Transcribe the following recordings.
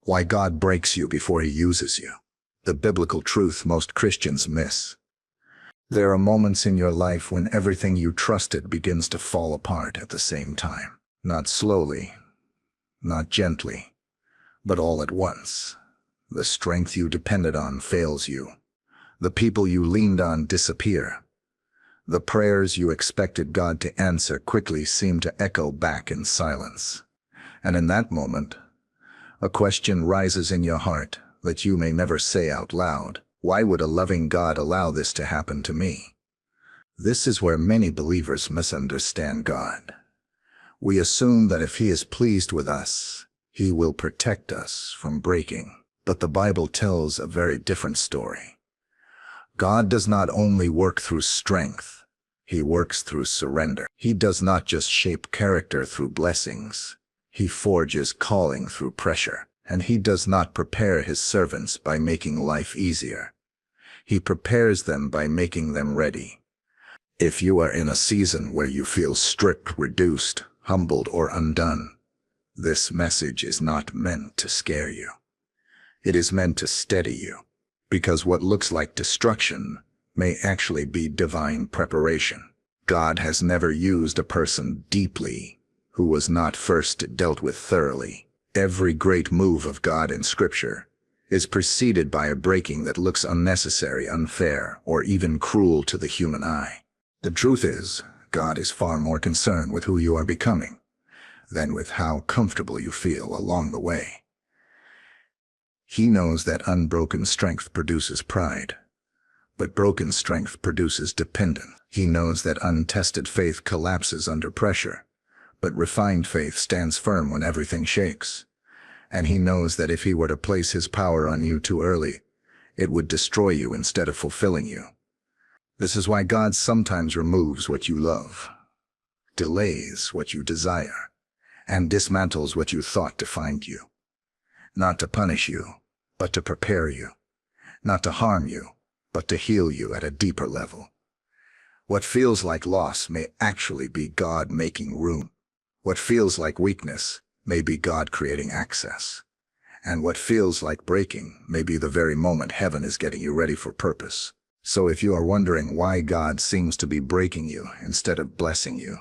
Why God breaks you before he uses you. The biblical truth most Christians miss. There are moments in your life when everything you trusted begins to fall apart at the same time. Not slowly, not gently, but all at once. The strength you depended on fails you. The people you leaned on disappear. The prayers you expected God to answer quickly seem to echo back in silence. And in that moment, a question rises in your heart that you may never say out loud. Why would a loving God allow this to happen to me? This is where many believers misunderstand God. We assume that if he is pleased with us, he will protect us from breaking. But the Bible tells a very different story. God does not only work through strength, he works through surrender. He does not just shape character through blessings. He forges calling through pressure. And he does not prepare his servants by making life easier. He prepares them by making them ready. If you are in a season where you feel stripped, reduced, humbled, or undone, this message is not meant to scare you. It is meant to steady you, because what looks like destruction may actually be divine preparation. God has never used a person deeply who was not first dealt with thoroughly. Every great move of God in Scripture is preceded by a breaking that looks unnecessary, unfair, or even cruel to the human eye. The truth is, God is far more concerned with who you are becoming than with how comfortable you feel along the way. He knows that unbroken strength produces pride, but broken strength produces dependence. He knows that untested faith collapses under pressure, but refined faith stands firm when everything shakes. And he knows that if he were to place his power on you too early, it would destroy you instead of fulfilling you. This is why God sometimes removes what you love, delays what you desire, and dismantles what you thought defined you. Not to punish you, but to prepare you. Not to harm you, but to heal you at a deeper level. What feels like loss may actually be God making room. What feels like weakness may be God creating access. And what feels like breaking may be the very moment heaven is getting you ready for purpose. So if you are wondering why God seems to be breaking you instead of blessing you,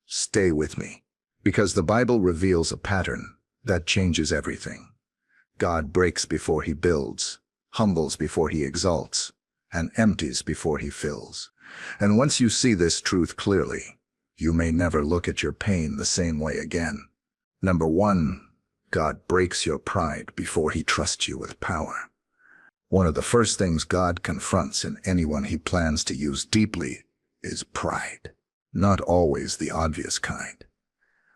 stay with me, because the Bible reveals a pattern that changes everything. God breaks before he builds, humbles before he exalts, and empties before he fills. And once you see this truth clearly, you may never look at your pain the same way again. Number 1, God breaks your pride before he trusts you with power. One of the first things God confronts in anyone he plans to use deeply is pride. Not always the obvious kind,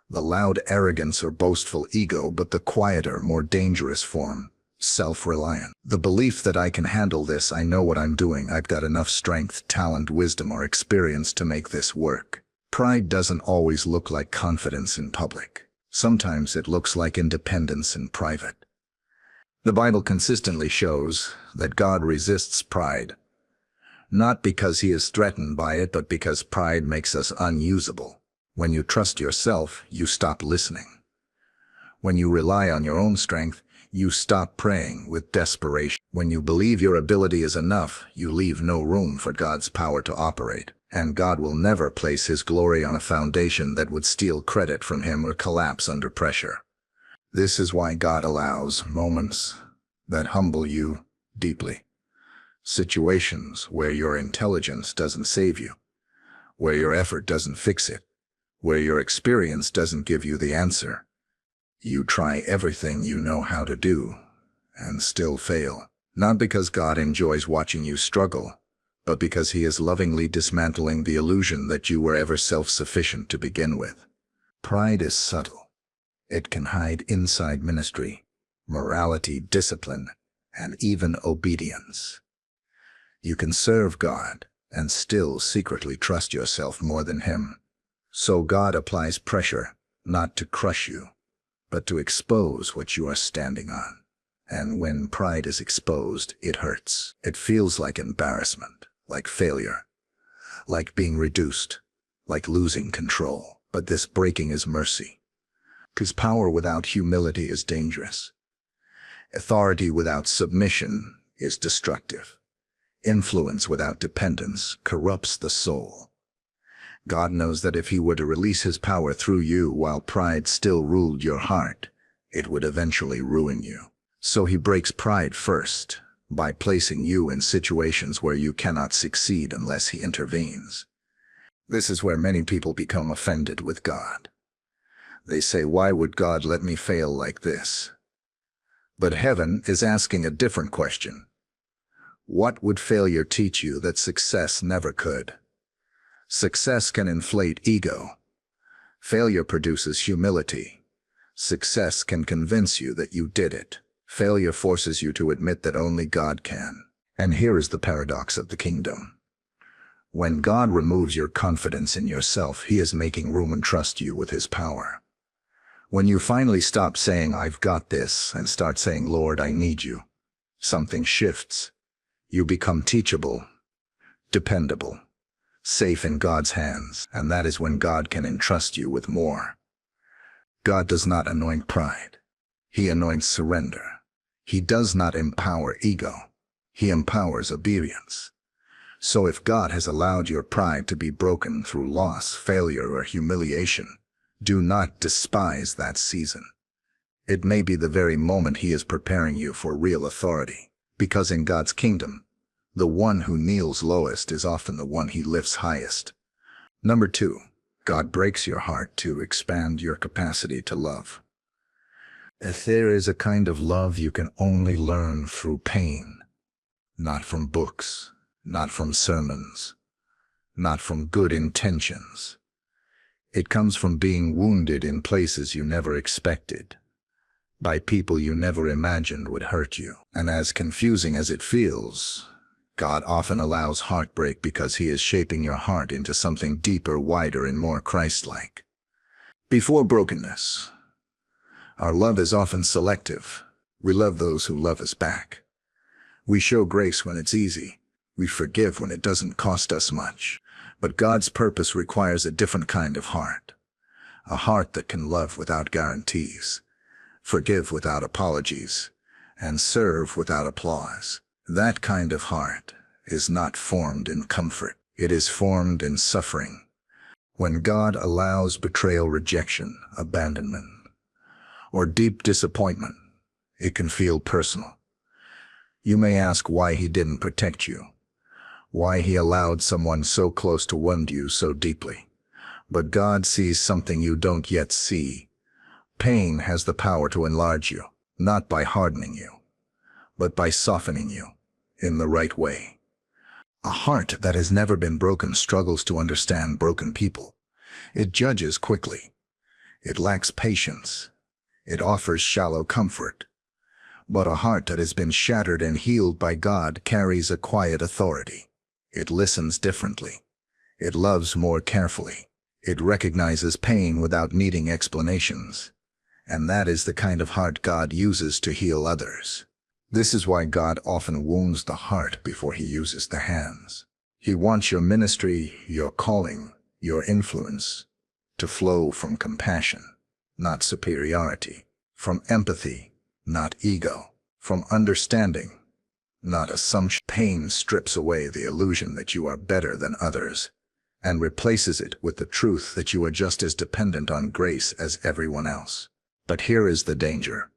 the loud arrogance or boastful ego, but the quieter, more dangerous form, self-reliant. The belief that I can handle this, I know what I'm doing, I've got enough strength, talent, wisdom, or experience to make this work. Pride doesn't always look like confidence in public. Sometimes it looks like independence in private. The Bible consistently shows that God resists pride, not because he is threatened by it, but because pride makes us unusable. When you trust yourself, you stop listening. When you rely on your own strength, you stop praying with desperation. When you believe your ability is enough, you leave no room for God's power to operate. And God will never place his glory on a foundation that would steal credit from him or collapse under pressure. This is why God allows moments that humble you deeply. Situations where your intelligence doesn't save you, where your effort doesn't fix it, where your experience doesn't give you the answer. You try everything you know how to do and still fail. Not because God enjoys watching you struggle, but because he is lovingly dismantling the illusion that you were ever self-sufficient to begin with. Pride is subtle. It can hide inside ministry, morality, discipline, and even obedience. You can serve God and still secretly trust yourself more than him. So God applies pressure, not to crush you, but to expose what you are standing on. And when pride is exposed, it hurts. It feels like embarrassment, like failure, like being reduced, like losing control. But this breaking is mercy, because power without humility is dangerous. Authority without submission is destructive. Influence without dependence corrupts the soul. God knows that if he were to release his power through you while pride still ruled your heart, it would eventually ruin you. So he breaks pride first, by placing you in situations where you cannot succeed unless he intervenes. This is where many people become offended with God. They say, "Why would God let me fail like this?" But heaven is asking a different question. What would failure teach you that success never could? Success can inflate ego. Failure produces humility. Success can convince you that you did it. Failure forces you to admit that only God can. And here is the paradox of the kingdom. When God removes your confidence in yourself, he is making room and trust you with his power. When you finally stop saying, "I've got this," and start saying, "Lord, I need you," something shifts. You become teachable, dependable, safe in God's hands, and that is when God can entrust you with more. God does not anoint pride. He anoints surrender. He does not empower ego. He empowers obedience. So if God has allowed your pride to be broken through loss, failure, or humiliation, do not despise that season. It may be the very moment he is preparing you for real authority, because in God's kingdom, the one who kneels lowest is often the one he lifts highest. Number 2, God breaks your heart to expand your capacity to love. If there is a kind of love you can only learn through pain, not from books, not from sermons, not from good intentions. It comes from being wounded in places you never expected, by people you never imagined would hurt you. And as confusing as it feels, God often allows heartbreak because he is shaping your heart into something deeper, wider, and more Christ-like. Before brokenness, our love is often selective. We love those who love us back. We show grace when it's easy. We forgive when it doesn't cost us much. But God's purpose requires a different kind of heart. A heart that can love without guarantees, forgive without apologies, and serve without applause. That kind of heart is not formed in comfort. It is formed in suffering. When God allows betrayal, rejection, abandonment, or deep disappointment, it can feel personal. You may ask why he didn't protect you, why he allowed someone so close to wound you so deeply. But God sees something you don't yet see. Pain has the power to enlarge you, not by hardening you, but by softening you in the right way. A heart that has never been broken struggles to understand broken people. It judges quickly. It lacks patience. It offers shallow comfort. But a heart that has been shattered and healed by God carries a quiet authority. It listens differently. It loves more carefully. It recognizes pain without needing explanations. And that is the kind of heart God uses to heal others. This is why God often wounds the heart before he uses the hands. He wants your ministry, your calling, your influence to flow from compassion, not superiority, from empathy, not ego, from understanding, not assumption. Pain strips away the illusion that you are better than others and replaces it with the truth that you are just as dependent on grace as everyone else. But here is the danger.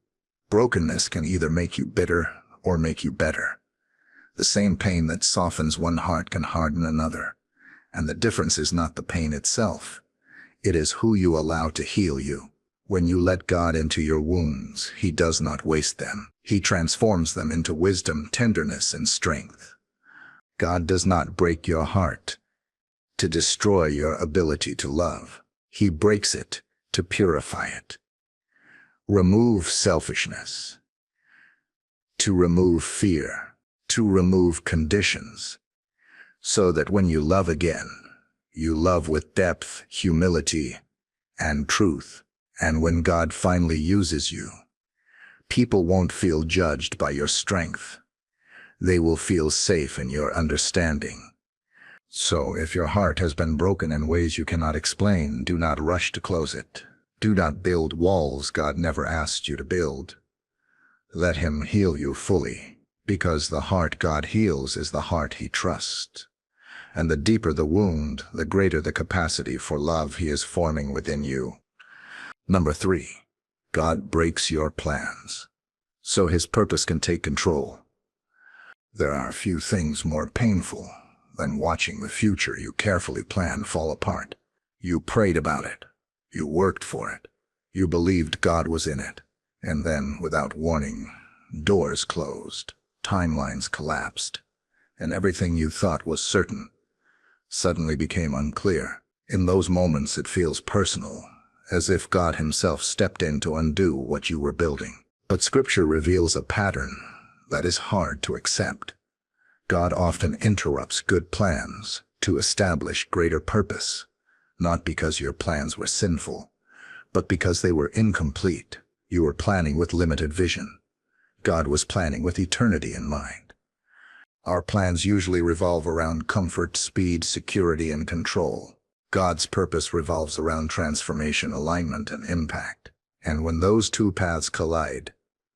Brokenness can either make you bitter or make you better. The same pain that softens one heart can harden another. And the difference is not the pain itself. It is who you allow to heal you. When you let God into your wounds, he does not waste them. He transforms them into wisdom, tenderness, and strength. God does not break your heart to destroy your ability to love. He breaks it to purify it. Remove selfishness, to remove fear, to remove conditions, so that when you love again, you love with depth, humility, and truth. And when God finally uses you, people won't feel judged by your strength. They will feel safe in your understanding. So if your heart has been broken in ways you cannot explain, do not rush to close it. Do not build walls God never asked you to build. Let him heal you fully, because the heart God heals is the heart he trusts. And the deeper the wound, the greater the capacity for love he is forming within you. Number 3. God breaks your plans, so his purpose can take control. There are few things more painful than watching the future you carefully planned fall apart. You prayed about it. You worked for it. You believed God was in it. And then, without warning, doors closed, timelines collapsed, and everything you thought was certain suddenly became unclear. In those moments it feels personal, as if God himself stepped in to undo what you were building. But Scripture reveals a pattern that is hard to accept. God often interrupts good plans to establish greater purpose, not because your plans were sinful, but because they were incomplete. You were planning with limited vision. God was planning with eternity in mind. Our plans usually revolve around comfort, speed, security, and control. God's purpose revolves around transformation, alignment, and impact. And when those two paths collide,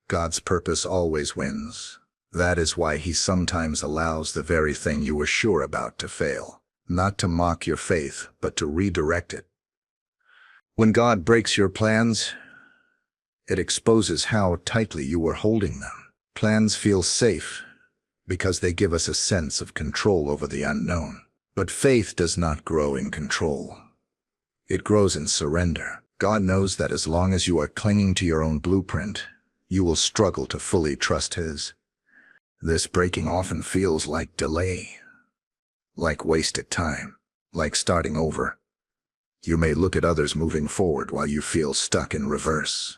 God's purpose always wins. That is why he sometimes allows the very thing you were sure about to fail, not to mock your faith, but to redirect it. When God breaks your plans, it exposes how tightly you were holding them. Plans feel safe because they give us a sense of control over the unknown. But faith does not grow in control. It grows in surrender. God knows that as long as you are clinging to your own blueprint, you will struggle to fully trust his. This breaking often feels like delay, like wasted time, like starting over. You may look at others moving forward while you feel stuck in reverse.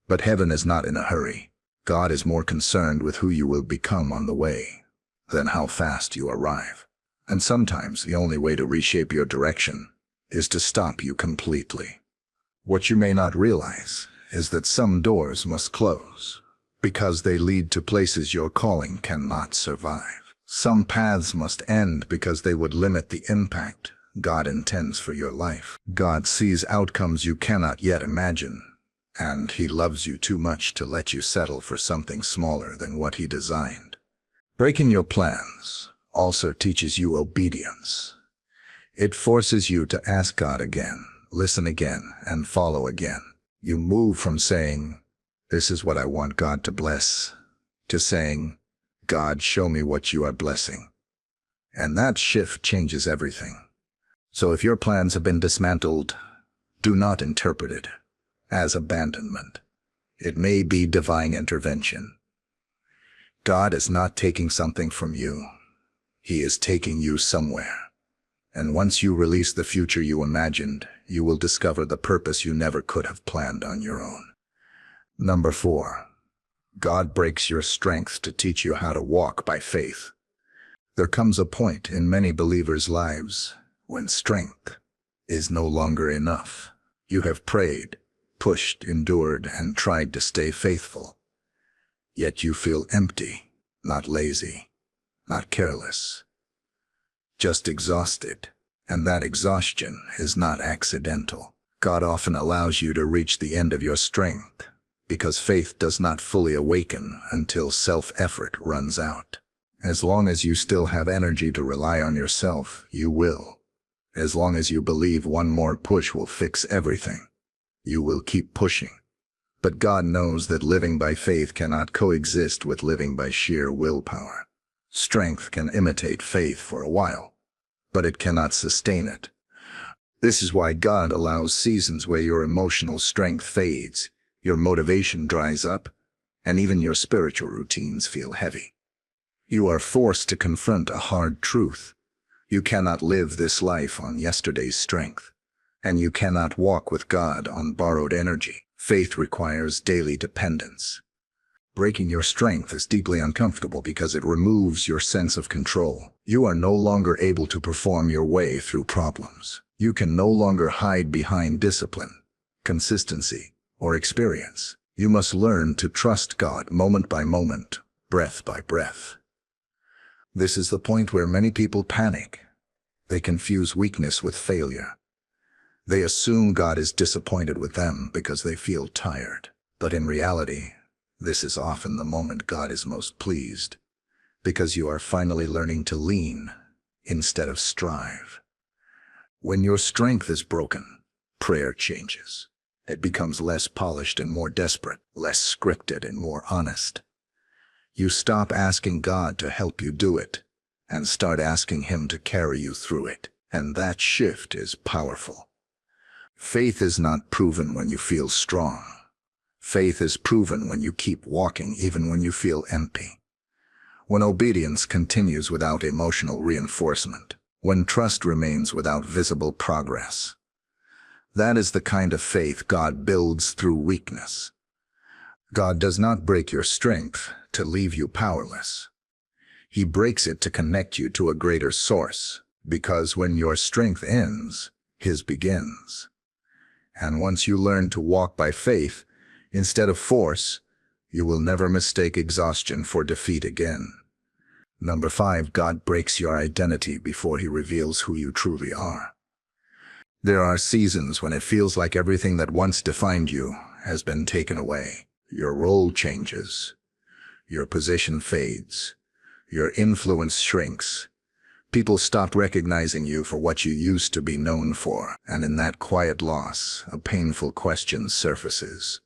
But heaven is not in a hurry. God is more concerned with who you will become on the way than how fast you arrive. And sometimes the only way to reshape your direction is to stop you completely. What you may not realize is that some doors must close because they lead to places your calling cannot survive. Some paths must end because they would limit the impact God intends for your life. God sees outcomes you cannot yet imagine, and he loves you too much to let you settle for something smaller than what he designed. Breaking your plans also teaches you obedience. It forces you to ask God again, listen again, and follow again. You move from saying, "This is what I want God to bless," to saying, "God, show me what you are blessing." And that shift changes everything. So if your plans have been dismantled, do not interpret it as abandonment. It may be divine intervention. God is not taking something from you. He is taking you somewhere. And once you release the future you imagined, you will discover the purpose you never could have planned on your own. Number 4. God breaks your strength to teach you how to walk by faith. There comes a point in many believers' lives when strength is no longer enough. You have prayed, pushed, endured, and tried to stay faithful. Yet you feel empty, not lazy, not careless, just exhausted. And that exhaustion is not accidental. God often allows you to reach the end of your strength because faith does not fully awaken until self-effort runs out. As long as you still have energy to rely on yourself, you will. As long as you believe one more push will fix everything, you will keep pushing. But God knows that living by faith cannot coexist with living by sheer willpower. Strength can imitate faith for a while, but it cannot sustain it. This is why God allows seasons where your emotional strength fades, your motivation dries up, and even your spiritual routines feel heavy. You are forced to confront a hard truth. You cannot live this life on yesterday's strength, and you cannot walk with God on borrowed energy. Faith requires daily dependence. Breaking your strength is deeply uncomfortable because it removes your sense of control. You are no longer able to perform your way through problems. You can no longer hide behind discipline, consistency, or experience. You must learn to trust God moment by moment, breath by breath. This is the point where many people panic. They confuse weakness with failure. They assume God is disappointed with them because they feel tired. But in reality, This is often the moment God is most pleased, because you are finally learning to lean instead of strive. When your strength is broken, prayer changes. It becomes less polished and more desperate, less scripted and more honest. You stop asking God to help you do it and start asking Him to carry you through it. And that shift is powerful. Faith is not proven when you feel strong. Faith is proven when you keep walking even when you feel empty. When obedience continues without emotional reinforcement. When trust remains without visible progress. That is the kind of faith God builds through weakness. God does not break your strength to leave you powerless. He breaks it to connect you to a greater source, because when your strength ends, His begins. And once you learn to walk by faith instead of force, you will never mistake exhaustion for defeat again. Number 5, God breaks your identity before He reveals who you truly are. There are seasons when it feels like everything that once defined you has been taken away. Your role changes. Your position fades. Your influence shrinks. People stop recognizing you for what you used to be known for, and in that quiet loss, a painful question surfaces.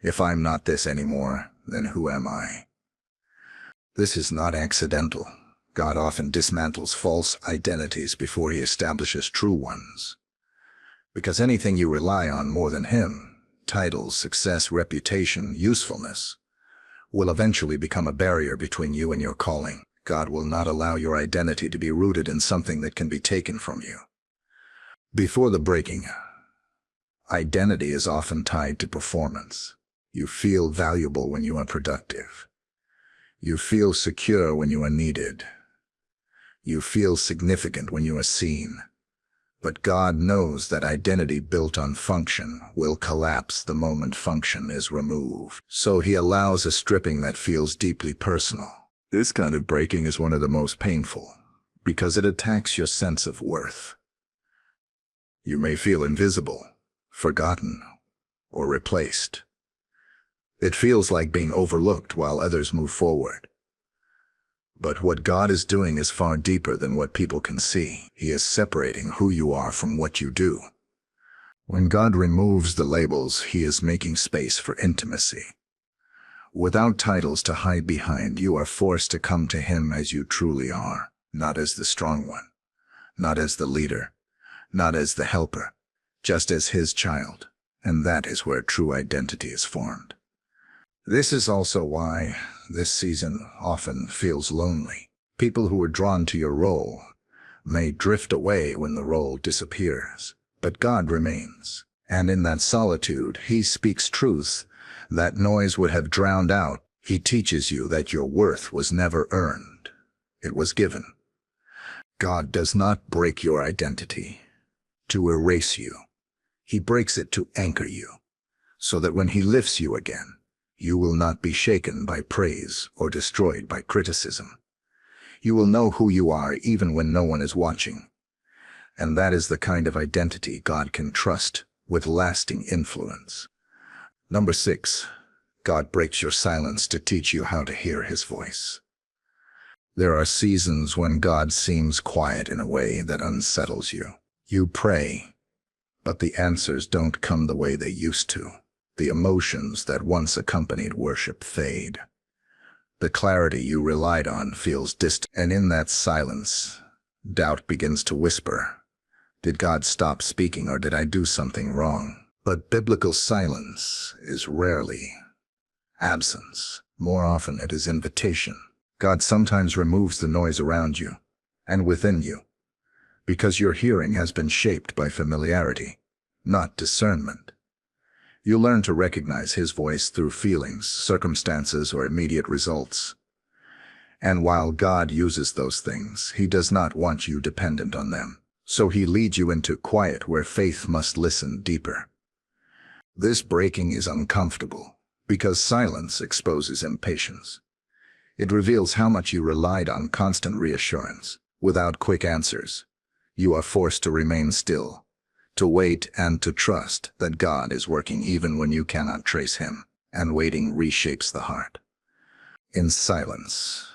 If I'm not this anymore, then who am I? This is not accidental. God often dismantles false identities before He establishes true ones. Because anything you rely on more than Him, titles, success, reputation, usefulness, will eventually become a barrier between you and your calling. God will not allow your identity to be rooted in something that can be taken from you. Before the breaking, identity is often tied to performance. You feel valuable when you are productive. You feel secure when you are needed. You feel significant when you are seen. But God knows that identity built on function will collapse the moment function is removed. So He allows a stripping that feels deeply personal. This kind of breaking is one of the most painful, because it attacks your sense of worth. You may feel invisible, forgotten, or replaced. It feels like being overlooked while others move forward. But what God is doing is far deeper than what people can see. He is separating who you are from what you do. When God removes the labels, He is making space for intimacy. Without titles to hide behind, you are forced to come to Him as you truly are, not as the strong one, not as the leader, not as the helper, just as His child, and that is where true identity is formed. This is also why this season often feels lonely. People who are drawn to your role may drift away when the role disappears, but God remains, and in that solitude, He speaks truth that noise would have drowned out. He teaches you that your worth was never earned. It was given. God does not break your identity to erase you. He breaks it to anchor you, so that when He lifts you again, you will not be shaken by praise or destroyed by criticism. You will know who you are even when no one is watching. And that is the kind of identity God can trust with lasting influence. Number 6, God breaks your silence to teach you how to hear His voice. There are seasons when God seems quiet in a way that unsettles you. You pray, but the answers don't come the way they used to. The emotions that once accompanied worship fade. The clarity you relied on feels distant, and in that silence, doubt begins to whisper. Did God stop speaking, or did I do something wrong? But biblical silence is rarely absence. More often it is invitation. God sometimes removes the noise around you and within you, because your hearing has been shaped by familiarity, not discernment. You learn to recognize His voice through feelings, circumstances, or immediate results. And while God uses those things, He does not want you dependent on them. So He leads you into quiet where faith must listen deeper. This breaking is uncomfortable, because silence exposes impatience. It reveals how much you relied on constant reassurance. Without quick answers, you are forced to remain still, to wait and to trust that God is working even when you cannot trace Him. and waiting reshapes the heart. In silence,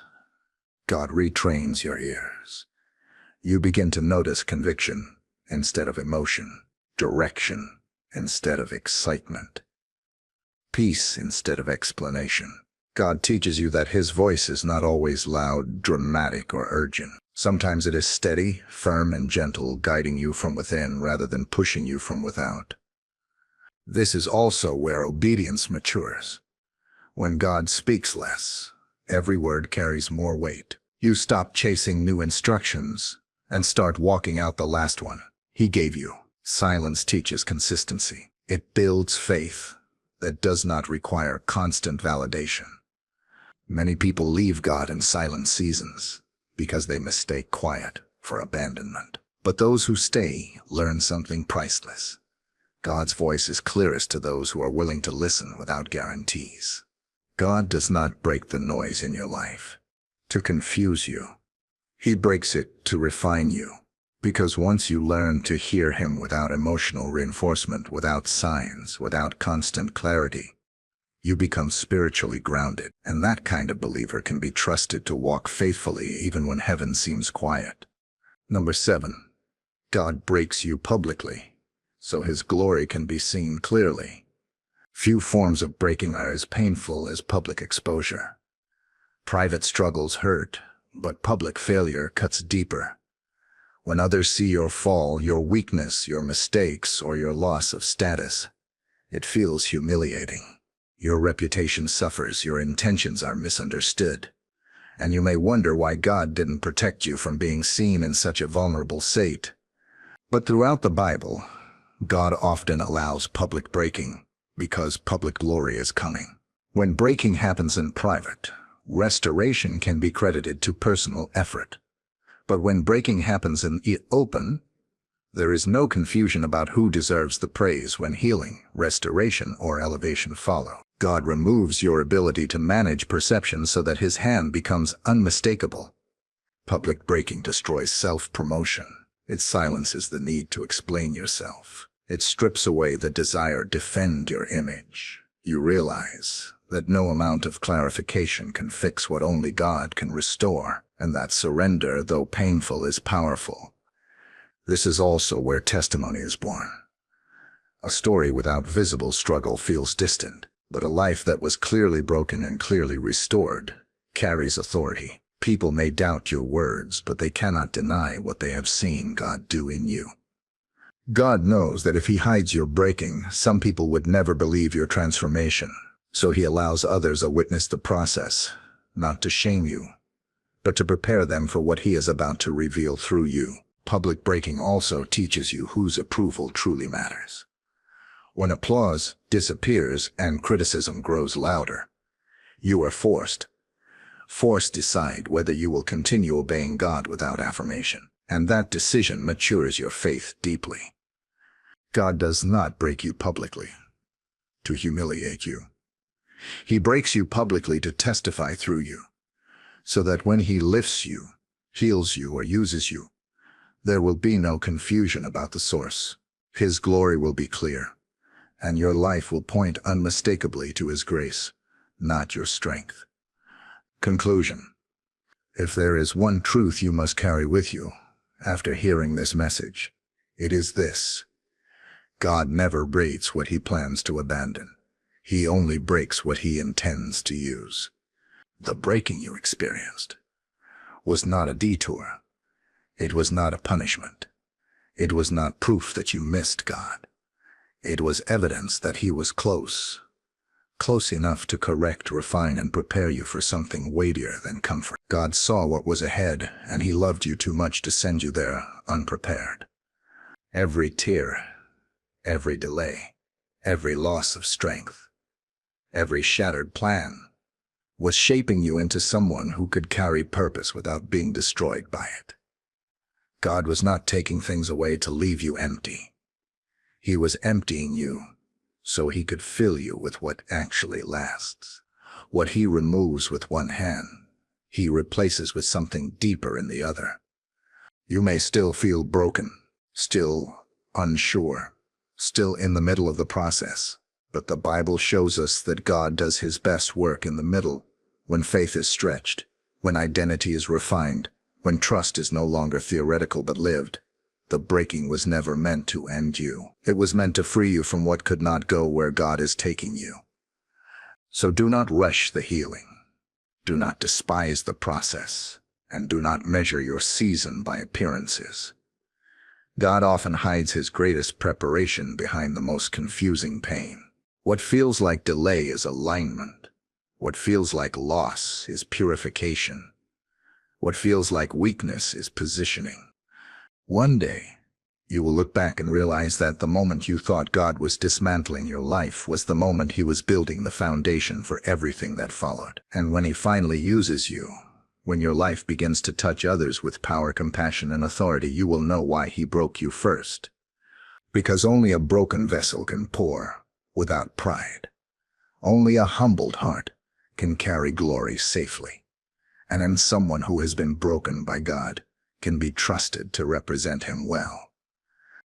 God retrains your ears. You begin to notice conviction instead of emotion, direction instead of excitement, peace instead of explanation. God teaches you that His voice is not always loud, dramatic, or urgent. Sometimes it is steady, firm, and gentle, guiding you from within rather than pushing you from without. This is also where obedience matures. When God speaks less, every word carries more weight. You stop chasing new instructions and start walking out the last one He gave you. Silence teaches consistency. It builds faith that does not require constant validation. Many people leave God in silent seasons because they mistake quiet for abandonment. But those who stay learn something priceless. God's voice is clearest to those who are willing to listen without guarantees. God does not break the noise in your life to confuse you. He breaks it to refine you. Because once you learn to hear Him without emotional reinforcement, without signs, without constant clarity, you become spiritually grounded, and that kind of believer can be trusted to walk faithfully even when heaven seems quiet. Number 7. God breaks you publicly, so His glory can be seen clearly. Few forms of breaking are as painful as public exposure. Private struggles hurt, but public failure cuts deeper. When others see your fall, your weakness, your mistakes, or your loss of status, it feels humiliating. Your reputation suffers, your intentions are misunderstood, and you may wonder why God didn't protect you from being seen in such a vulnerable state. But throughout the Bible, God often allows public breaking because public glory is coming. When breaking happens in private, restoration can be credited to personal effort. But when breaking happens in the open, there is no confusion about who deserves the praise when healing, restoration, or elevation follow. God removes your ability to manage perception so that His hand becomes unmistakable. Public breaking destroys self-promotion. It silences the need to explain yourself. It strips away the desire to defend your image. You realize that no amount of clarification can fix what only God can restore, and that surrender, though painful, is powerful. This is also where testimony is born. A story without visible struggle feels distant, but a life that was clearly broken and clearly restored carries authority. People may doubt your words, but they cannot deny what they have seen God do in you. God knows that if He hides your breaking, some people would never believe your transformation. So He allows others to witness the process, not to shame you, but to prepare them for what He is about to reveal through you. Public breaking also teaches you whose approval truly matters. When applause disappears and criticism grows louder, you are forced to decide whether you will continue obeying God without affirmation, and that decision matures your faith deeply. God does not break you publicly to humiliate you. He breaks you publicly to testify through you, so that when He lifts you, heals you, or uses you, there will be no confusion about the source. His glory will be clear, and your life will point unmistakably to His grace, not your strength. Conclusion. If there is one truth you must carry with you after hearing this message, it is this: God never breaks what He plans to abandon. He only breaks what He intends to use. The breaking you experienced was not a detour. It was not a punishment. It was not proof that you missed God. It was evidence that He was close enough to correct, refine, and prepare you for something weightier than comfort. God saw what was ahead, and He loved you too much to send you there unprepared. Every tear, every delay, every loss of strength, every shattered plan was shaping you into someone who could carry purpose without being destroyed by it. God was not taking things away to leave you empty. He was emptying you so He could fill you with what actually lasts. What He removes with one hand, He replaces with something deeper in the other. You may still feel broken, still unsure, still in the middle of the process, But the Bible shows us that God does his best work in the middle, when faith is stretched, when identity is refined, when trust is no longer theoretical but lived. The breaking was never meant to end you. It was meant to free you from what could not go where God is taking you. So do not rush the healing. Do not despise the process, and do not measure your season by appearances. God often hides his greatest preparation behind the most confusing pain. What feels like delay is alignment. What feels like loss is purification. What feels like weakness is positioning. One day, you will look back and realize that the moment you thought God was dismantling your life was the moment he was building the foundation for everything that followed. And when he finally uses you, when your life begins to touch others with power, compassion, and authority, you will know why he broke you first. Because only a broken vessel can pour without pride. Only a humbled heart can carry glory safely. And someone who has been broken by God can be trusted to represent him well.